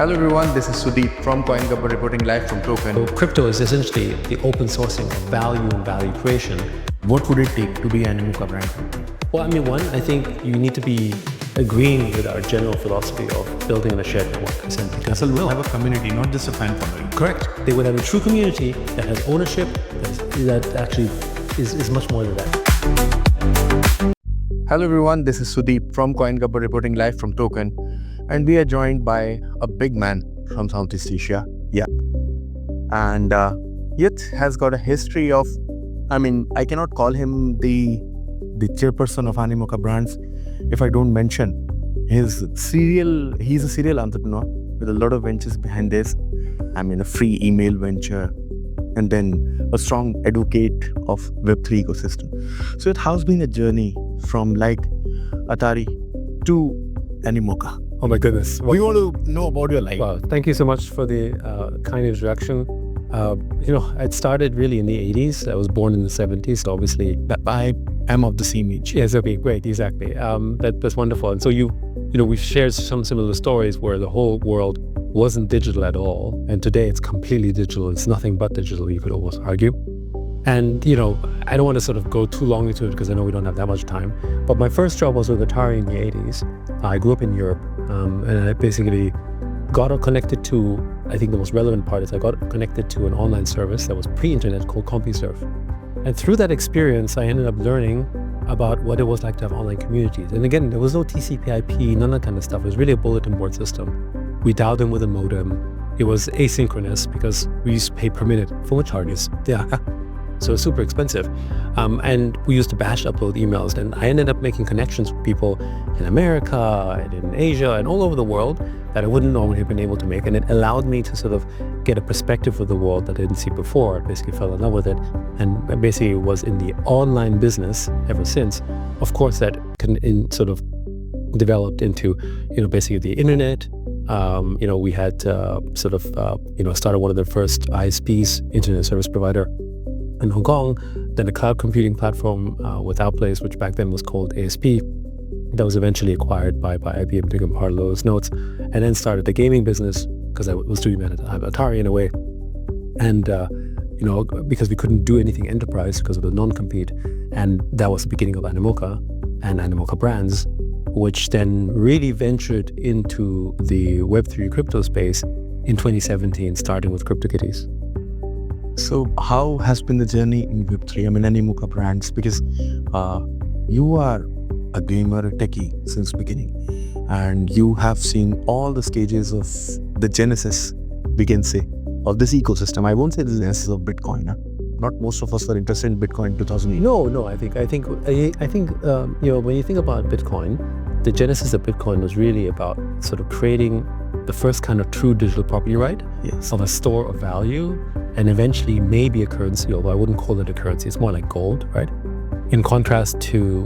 Hello everyone, this is Sudeep from CoinGubber reporting live from Token. So crypto is essentially the open sourcing of value and value creation. What would it take to be an Animoca brand? Well, one, I think you need to be agreeing with our general philosophy of building on a shared network. Castle will have a community, not just a fan following. Correct. They would have a true community that has ownership, that actually is much more than that. Hello everyone, this is Sudeep from CoinGubber reporting live from Token. And we are joined by a big man from Southeast Asia, Yat. And Yat has got a history of, I cannot call him the chairperson of Animoca Brands if I don't mention he's a serial entrepreneur with a lot of ventures behind this. A free email venture and then a strong advocate of Web3 ecosystem. So it has been a journey from like Atari to Animoca. Oh my goodness. We want to know about your life. Well, thank you so much for the kind introduction. It started really in the 80s. I was born in the 70s, so obviously I am of the same age. Yes, okay, great, exactly. That's wonderful. And so we've shared some similar stories where the whole world wasn't digital at all, and today it's completely digital. It's nothing but digital, you could almost argue. And I don't want to sort of go too long into it because I know we don't have that much time. But my first job was with Atari in the 80s. I grew up in Europe, and I basically got connected to, I think the most relevant part is I got connected to an online service that was pre-internet called CompuServe. And through that experience, I ended up learning about what it was like to have online communities. And again, there was no TCP/IP, none of that kind of stuff. It was really a bulletin board system. We dialed in with a modem. It was asynchronous because we used to pay per minute for the charges. Yeah. So it's super expensive. And we used to batch upload emails. And I ended up making connections with people in America and in Asia and all over the world that I wouldn't normally have been able to make. And it allowed me to sort of get a perspective of the world that I didn't see before. I basically fell in love with it and I basically was in the online business ever since. Of course, that sort of developed into, basically the internet. We had started one of the first ISPs, Internet Service Provider, in Hong Kong, then a cloud computing platform with Outplace, which back then was called ASP, that was eventually acquired by IBM to become part of Lotus Notes, and then started the gaming business because I was doing that at Atari in a way. And, because we couldn't do anything enterprise because of the non-compete, and that was the beginning of Animoca and Animoca Brands, which then really ventured into the Web3 crypto space in 2017, starting with CryptoKitties. So how has been the journey in Web3? Animoca Brands, because you are a gamer, a techie since beginning, and you have seen all the stages of the genesis, we can say, of this ecosystem. I won't say the genesis of Bitcoin. Not most of us were interested in Bitcoin in 2008. No. I think when you think about Bitcoin, the genesis of Bitcoin was really about sort of creating the first kind of true digital property right of a store of value, and eventually maybe a currency, although I wouldn't call it a currency. It's more like gold, right? In contrast to,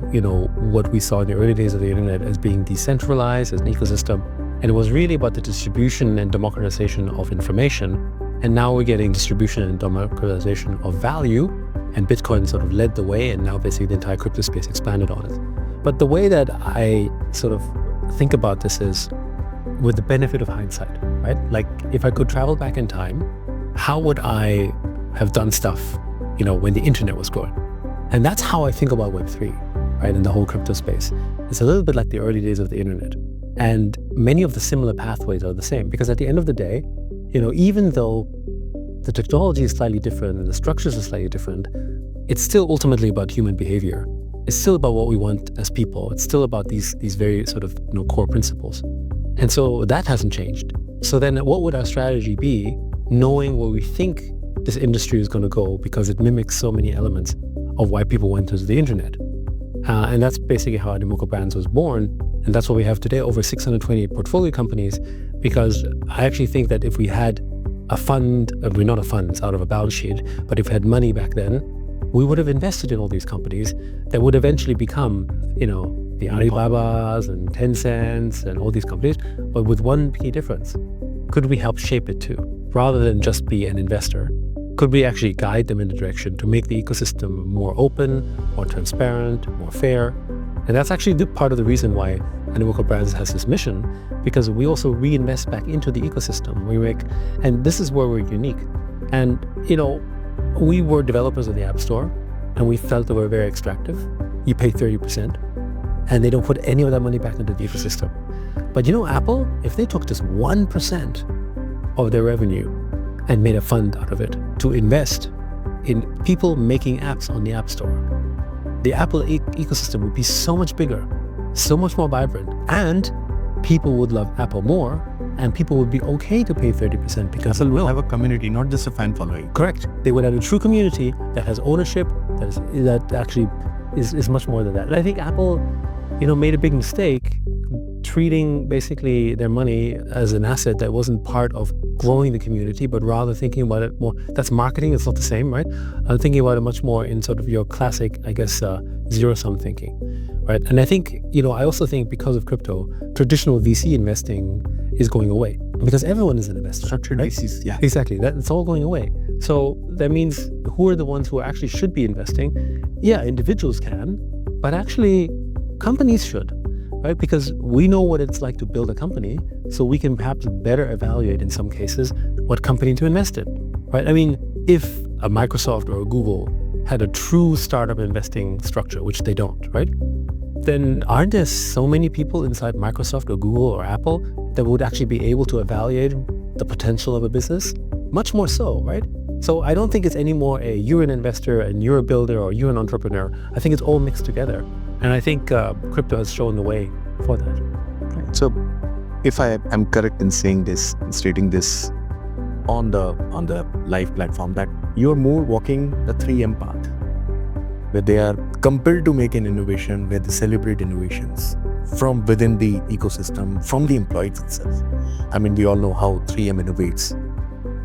what we saw in the early days of the internet as being decentralized as an ecosystem. And it was really about the distribution and democratization of information. And now we're getting distribution and democratization of value, and Bitcoin sort of led the way, and now basically the entire crypto space expanded on it. But the way that I sort of think about this is with the benefit of hindsight, right? Like if I could travel back in time, how would I have done stuff, when the internet was growing? And that's how I think about Web3, right? In the whole crypto space. It's a little bit like the early days of the internet. And many of the similar pathways are the same, because at the end of the day, even though the technology is slightly different and the structures are slightly different, it's still ultimately about human behavior. It's still about what we want as people. It's still about these very sort of core principles. And so that hasn't changed. So then what would our strategy be, knowing where we think this industry is going to go, because it mimics so many elements of why people went to the internet. And that's basically how Animoca Brands was born. And that's what we have today, over 620 portfolio companies, because I actually think that if we had a fund, we're not a fund, it's out of a balance sheet, but if we had money back then, we would have invested in all these companies that would eventually become, the Alibabas and Tencents and all these companies, but with one key difference. Could we help shape it too? Rather than just be an investor, could we actually guide them in the direction to make the ecosystem more open, more transparent, more fair? And that's actually part of the reason why Animoca Brands has this mission because we also reinvest back into the ecosystem. And this is where we're unique. And, we were developers of the App Store and we felt that we're very extractive. You pay 30% and they don't put any of that money back into the ecosystem. But Apple, if they took just 1% of their revenue and made a fund out of it to invest in people making apps on the App Store, the Apple ecosystem would be so much bigger, so much more vibrant, and people would love Apple more, and people would be okay to pay 30% because Apple will have a community, not just a fan following. correct. They would have a true community that has ownership, that actually is much more than that. And I think Apple, made a big mistake treating basically their money as an asset that wasn't part of growing the community, but rather thinking about it more. That's marketing. It's not the same, right? I'm thinking about it much more in sort of your classic, I guess, zero-sum thinking, right? And I think, I also think because of crypto, traditional VC investing is going away because everyone is an investor. Structured right? VCs, yeah. Exactly. It's all going away. So that means who are the ones who actually should be investing? Yeah, individuals can, but actually companies should. Right? Because we know what it's like to build a company, so we can perhaps better evaluate in some cases what company to invest in. Right? I mean, if a Microsoft or a Google had a true startup investing structure, which they don't, right? Then aren't there so many people inside Microsoft or Google or Apple that would actually be able to evaluate the potential of a business? Much more so, right? So I don't think it's anymore you're an investor and you're a builder or you're an entrepreneur. I think it's all mixed together. And I think crypto has shown the way for that. Right. So if I am correct in saying this, stating this on the live platform, that you're more walking the 3M path, where they are compelled to make an innovation, where they celebrate innovations from within the ecosystem, from the employees itself. I mean, we all know how 3M innovates.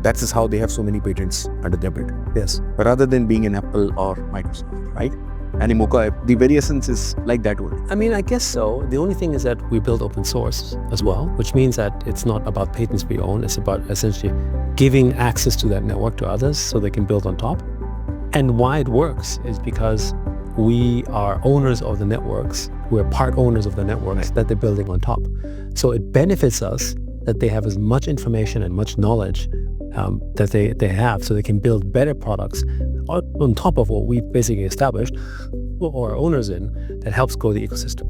That is how they have so many patents under their belt. Yes. Rather than being an Apple or Microsoft, right? Animoca, the very essence is like that only. I mean, I guess so. The only thing is that we build open source as well, which means that it's not about patents we own. It's about essentially giving access to that network to others so they can build on top. And why it works is because we are owners of the networks. We're part owners of the networks that they're building on top. So it benefits us that they have as much information and much knowledge that they have, so they can build better products on top of what we've basically established or are owners in, that helps grow the ecosystem,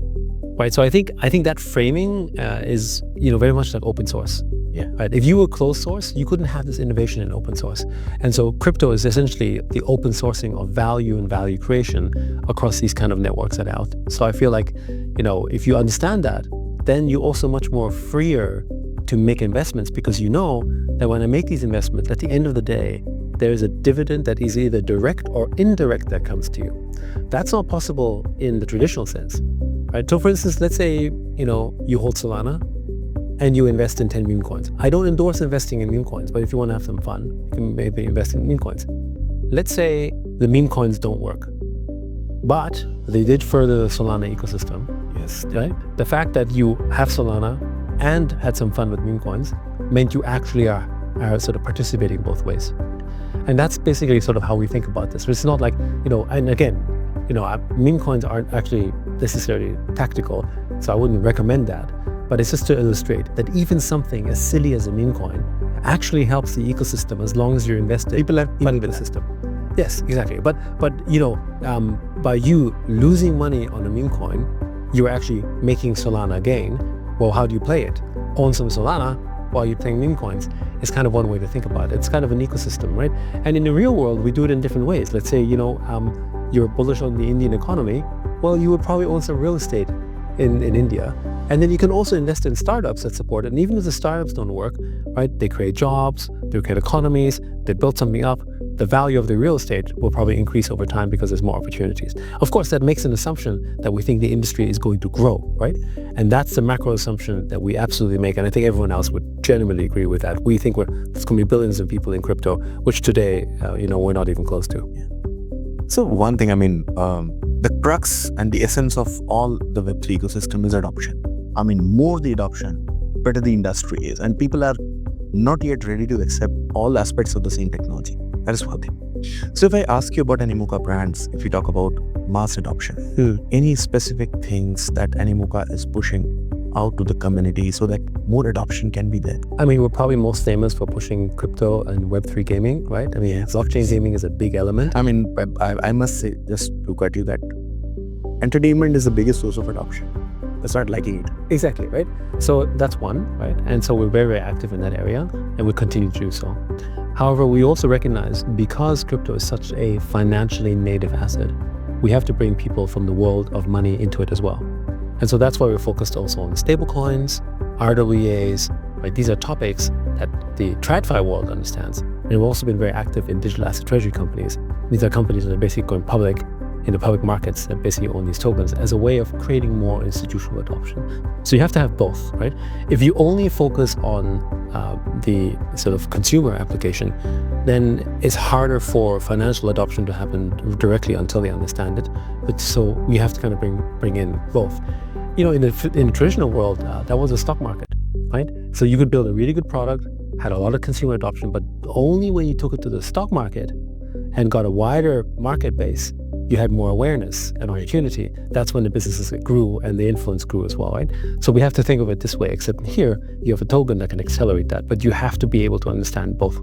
right? So I think that framing is very much like open source. Yeah. Right. If you were closed source, you couldn't have this innovation in open source. And so crypto is essentially the open sourcing of value and value creation across these kind of networks that are out. So I feel like, if you understand that, then you're also much more freer to make investments, because you know that when I make these investments, at the end of the day, there is a dividend that is either direct or indirect that comes to you. That's not possible in the traditional sense, right? So for instance, let's say, you hold Solana and you invest in 10 meme coins. I don't endorse investing in meme coins, but if you want to have some fun, you can maybe invest in meme coins. Let's say the meme coins don't work, but they did further the Solana ecosystem. Yes. Right? The fact that you have Solana and had some fun with meme coins meant you actually are sort of participating both ways. And that's basically sort of how we think about this. It's not like, and again, meme coins aren't actually necessarily tactical, so I wouldn't recommend that. But it's just to illustrate that even something as silly as a meme coin actually helps the ecosystem as long as you're invested. People have in the system. Yes, exactly. But by you losing money on a meme coin, you're actually making Solana gain. Well, how do you play it? Own some Solana while you're playing meme coins. It's kind of one way to think about it. It's kind of an ecosystem, right? And in the real world, we do it in different ways. Let's say, you're bullish on the Indian economy. Well, you would probably own some real estate in India. And then you can also invest in startups that support it. And even if the startups don't work, right, they create jobs, they create economies, they build something up, the value of the real estate will probably increase over time because there's more opportunities. Of course, that makes an assumption that we think the industry is going to grow, right? And that's the macro assumption that we absolutely make. And I think everyone else would genuinely agree with that. We think there's going to be billions of people in crypto, which today, we're not even close to. Yeah. So one thing, the crux and the essence of all the Web3 ecosystem is adoption. More the adoption, better the industry is. And people are not yet ready to accept all aspects of the same technology. That is one thing. So if I ask you about Animoca Brands, if you talk about mass adoption. Any specific things that Animoca is pushing out to the community so that more adoption can be there? I mean, we're probably most famous for pushing crypto and Web3 gaming, right? I mean, blockchain gaming is a big element. I mean, I must say, just to cut you, that entertainment is the biggest source of adoption. Let's start liking it. Exactly, right? So that's one, right? And so we're very, very active in that area, and we continue to do so. However, we also recognize, because crypto is such a financially native asset, we have to bring people from the world of money into it as well. And so that's why we're focused also on stablecoins, RWAs, right? These are topics that the TradFi world understands. And we've also been very active in digital asset treasury companies. These are companies that are basically going public in the public markets that basically own these tokens as a way of creating more institutional adoption. So you have to have both, right? If you only focus on the sort of consumer application, then it's harder for financial adoption to happen directly until they understand it. But so we have to kind of bring in both. You know, in the traditional world, that was a stock market, right? So you could build a really good product, had a lot of consumer adoption, but only when you took it to the stock market and got a wider market base, you had more awareness and opportunity. That's when the businesses grew and the influence grew as well, right? So we have to think of it this way, except here you have a token that can accelerate that, but you have to be able to understand both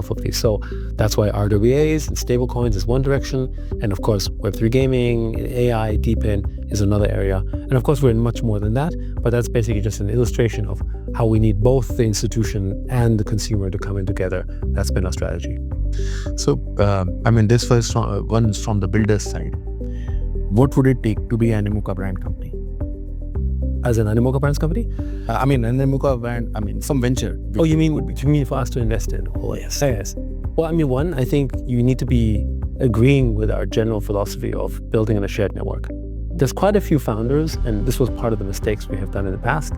of these. So that's why RWAs and stablecoins is one direction. And of course, Web3 gaming, AI, deepen is another area. And of course, we're in much more than that, but that's basically just an illustration of how we need both the institution and the consumer to come in together. That's been our strategy. So, I mean, this first one is from the builder's side. What would it take to be an Animoca brand company? As an Animoca Brands company? I mean, an Animoca brand, I mean, some venture. Oh, you mean for us to invest in? Oh, yes. Yes. Well, I mean, one, I think you need to be agreeing with our general philosophy of building on a shared network. There's quite a few founders, and this was part of the mistakes we have done in the past,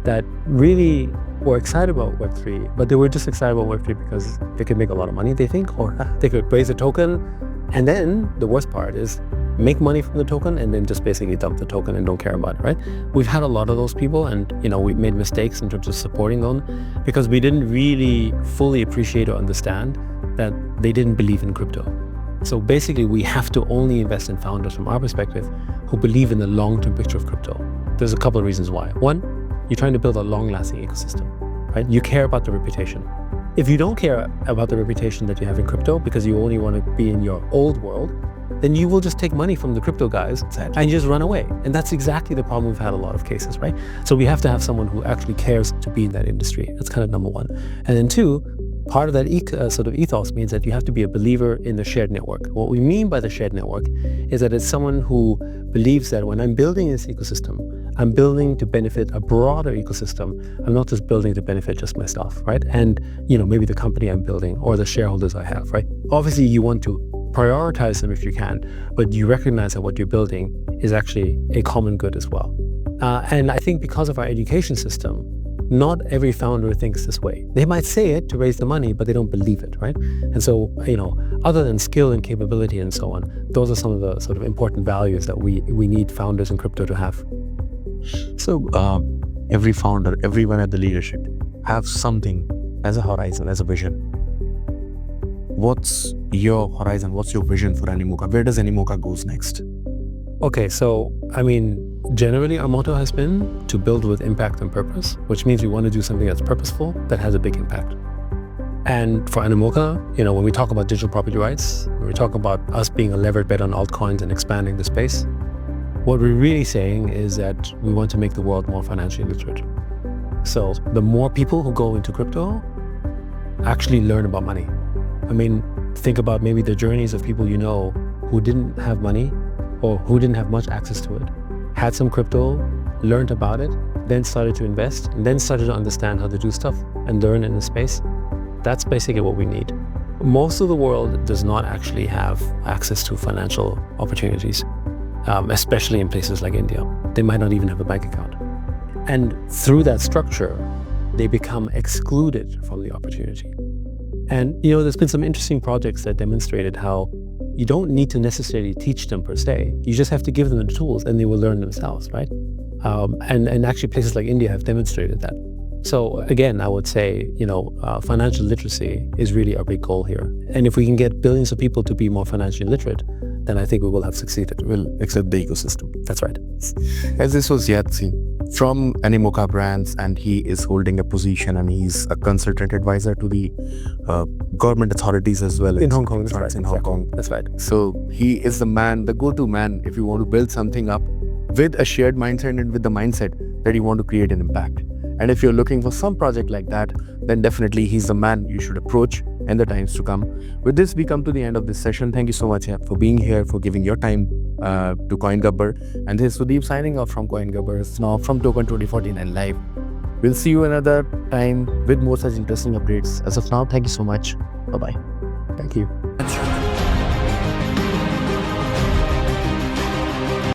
that really were excited about Web3, but they were just excited about Web3 because they could make a lot of money, they think, or they could raise a token. And then the worst part is make money from the token and then just basically dump the token and don't care about it, right? We've had a lot of those people, and we made mistakes in terms of supporting them because we didn't really fully appreciate or understand that they didn't believe in crypto. So basically, we have to only invest in founders from our perspective who believe in the long-term picture of crypto. There's a couple of reasons why. One, you're trying to build a long-lasting ecosystem, right? You care about the reputation. If you don't care about the reputation that you have in crypto because you only want to be in your old world, then you will just take money from the crypto guys and just run away. And that's exactly the problem we've had a lot of cases, right? So we have to have someone who actually cares to be in that industry. That's kind of number one. And then two, part of that sort of ethos means that you have to be a believer in the shared network. What we mean by the shared network is that it's someone who believes that when I'm building this ecosystem, I'm building to benefit a broader ecosystem. I'm not just building to benefit just myself, right? And, maybe the company I'm building or the shareholders I have, right? Obviously, you want to prioritize them if you can, but you recognize that what you're building is actually a common good as well. And I think because of our education system, not every founder thinks this way. They might say it to raise the money, but they don't believe it, right? And so, other than skill and capability and so on, those are some of the sort of important values that we need founders in crypto to have. So every founder, everyone at the leadership have something as a horizon, as a vision. What's your horizon? What's your vision for Animoca? Where does Animoca goes next? Okay, so generally our motto has been to build with impact and purpose, which means we want to do something that's purposeful, that has a big impact. And for Animoca, when we talk about digital property rights, when we talk about us being a levered bet on altcoins and expanding the space, what we're really saying is that we want to make the world more financially literate. So the more people who go into crypto actually learn about money. Think about maybe the journeys of people who didn't have money or who didn't have much access to it, had some crypto, learned about it, then started to invest, and then started to understand how to do stuff and learn in the space. That's basically what we need. Most of the world does not actually have access to financial opportunities, especially in places like India. They might not even have a bank account. And through that structure, they become excluded from the opportunity. And there's been some interesting projects that demonstrated how you don't need to necessarily teach them per se. You just have to give them the tools and they will learn themselves, right? And actually places like India have demonstrated that. So again, I would say, financial literacy is really our big goal here. And if we can get billions of people to be more financially literate, then I think we will have succeeded. Will accept the ecosystem. That's right. As this was Yat Siu from Animoca Brands, and he is holding a position, and he's a consultant advisor to the government authorities as well. In Hong Kong, that's right. In Hong Kong. That's right. So he is the man, the go-to man, if you want to build something up with a shared mindset and with the mindset that you want to create an impact. And if you're looking for some project like that, then definitely he's the man you should approach in the times to come. With this, we come to the end of this session. Thank you so much for being here, for giving your time to CoinGubber. And this is Sudeep signing off from CoinGubber. It's now from Token 2049 Live. We'll see you another time with more such interesting updates. As of now, thank you so much. Bye-bye. Thank you.